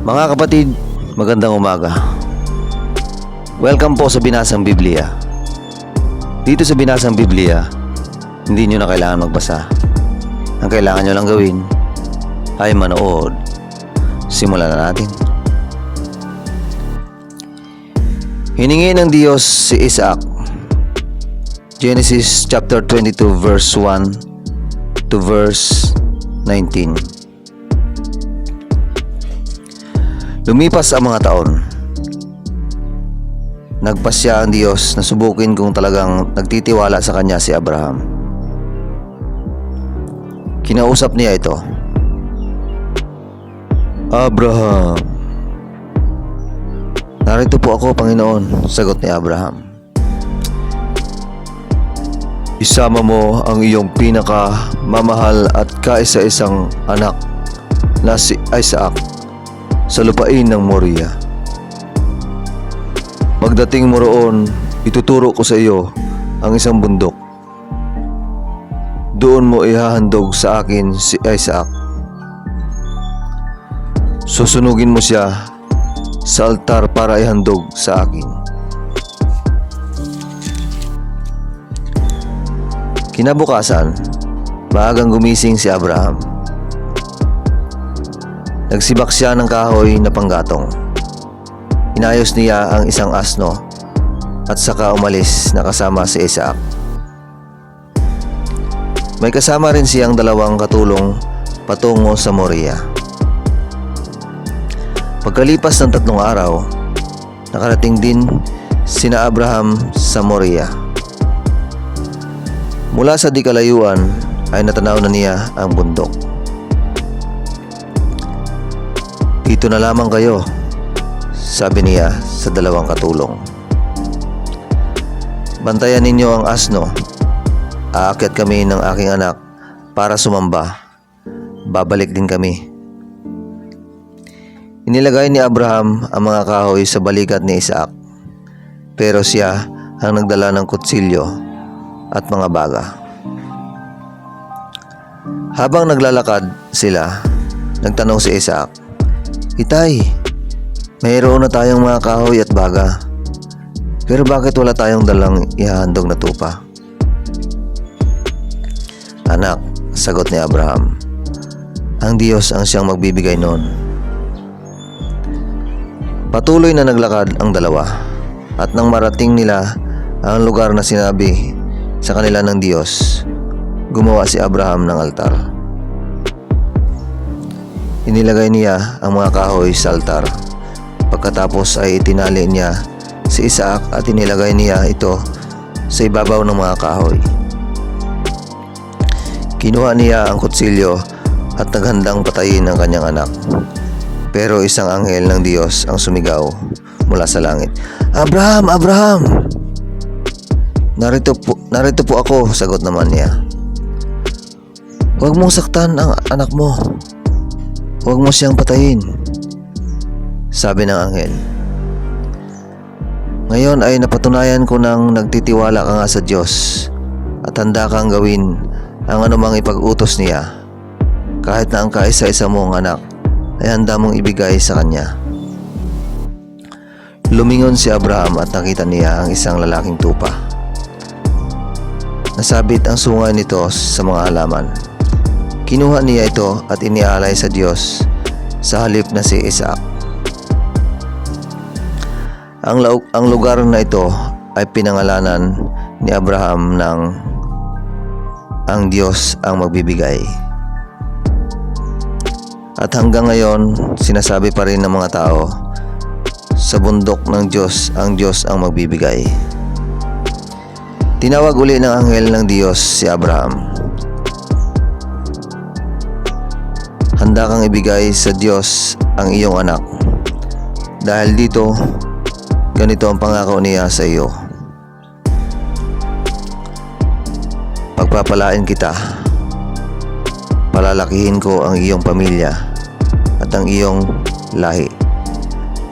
Mga kapatid, magandang umaga. Welcome po sa Binasang Biblia. Dito sa Binasang Biblia, hindi nyo na kailangan magbasa. Ang kailangan nyo lang gawin ay manood. Simulan na natin. Hiningi ng Diyos si Isaac. Genesis chapter 22 verse 1 to verse 19. Lumipas ang mga taon. Nagpasya ang Diyos na subukin kung talagang nagtitiwala sa kanya si Abraham. Kinausap niya ito. Abraham. Narito po ako, Panginoon, sagot ni Abraham. Isama mo ang iyong pinakamamahal at kaisa-isang anak na si Isaac sa lupain ng Moriah. Pagdating mo roon, ituturo ko sa iyo ang isang bundok. Doon mo ihahandog sa akin si Isaac. Susunugin mo siya sa altar para ihandog sa akin. Kinabukasan, maagang gumising si Abraham. Nagsibak siya ng kahoy na panggatong. Inayos niya ang isang asno at saka umalis na kasama si Isaac. May kasama rin siyang dalawang katulong patungo sa Moriah. Pagkalipas ng 3 araw, nakarating din sina Abraham sa Moriah. Mula sa di kalayuan ay natanaw na niya ang bundok. Dito na lamang kayo, sabi niya sa dalawang katulong. Bantayan ninyo ang asno. Aakyat kami ng aking anak para sumamba. Babalik din kami. Inilagay ni Abraham ang mga kahoy sa balikat ni Isaac, pero siya ang nagdala ng kutsilyo at mga baga. Habang naglalakad sila, nagtanong si Isaac, Itay, mayroon na tayong mga kahoy at baga, pero bakit wala tayong dalang ihahandog na tupa? Anak, sagot ni Abraham, ang Diyos ang siyang magbibigay noon. Patuloy na naglakad ang dalawa, at nang marating nila ang lugar na sinabi sa kanila ng Diyos, gumawa si Abraham ng altar. Inilagay niya ang mga kahoy sa altar. Pagkatapos ay itinali niya si Isaac at inilagay niya ito sa ibabaw ng mga kahoy. Kinuha niya ang kutsilyo at naghandang patayin ang kanyang anak. Pero isang anghel ng Diyos ang sumigaw mula sa langit. Abraham! Abraham! Narito po ako, sagot naman niya. Huwag mong saktan ang anak mo. Huwag mo siyang patayin, sabi ng anghel. Ngayon ay napatunayan ko nang nagtitiwala ka nga sa Diyos at handa kang gawin ang anumang ipag-utos niya, kahit na ang kaisa-isa mong anak ay handa mong ibigay sa kanya. Lumingon si Abraham at nakita niya ang isang lalaking tupa. Nasabit ang sungay nito sa mga halaman. Kinuha niya ito at inialay sa Diyos sa halip na si Isaac. Ang lugar na ito ay pinangalanan ni Abraham ng ang Diyos ang magbibigay. At hanggang ngayon, sinasabi pa rin ng mga tao, sa bundok ng Diyos ang magbibigay. Tinawag uli ng anghel ng Diyos si Abraham. Handa kang ibigay sa Diyos ang iyong anak. Dahil dito, ganito ang pangako niya sa iyo. Pagpapalain kita. Palalakihin ko ang iyong pamilya at ang iyong lahi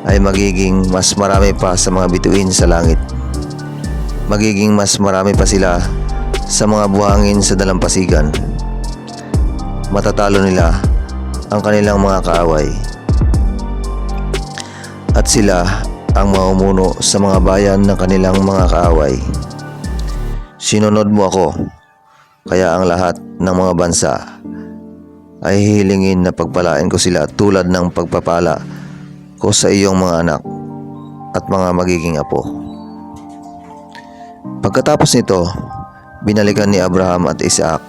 ay magiging mas marami pa sa mga bituin sa langit. Magiging mas marami pa sila sa mga buhangin sa dalampasigan. Matatalo nila ang kanilang mga kaaway at sila ang mamumuno sa mga bayan ng kanilang mga kaaway. Sinunod mo ako, kaya ang lahat ng mga bansa ay hihilingin na pagpalain ko sila tulad ng pagpapala ko sa iyong mga anak at mga magiging apo. Pagkatapos nito, binalikan ni Abraham at Isaac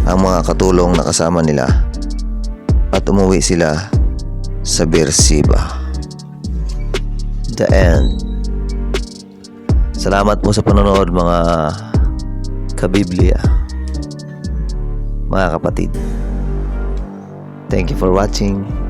ang mga katulong na kasama nila at umuwi sila sa Beersheba. The end. Salamat po sa panonood mga kabiblia, mga kapatid. Thank you for watching.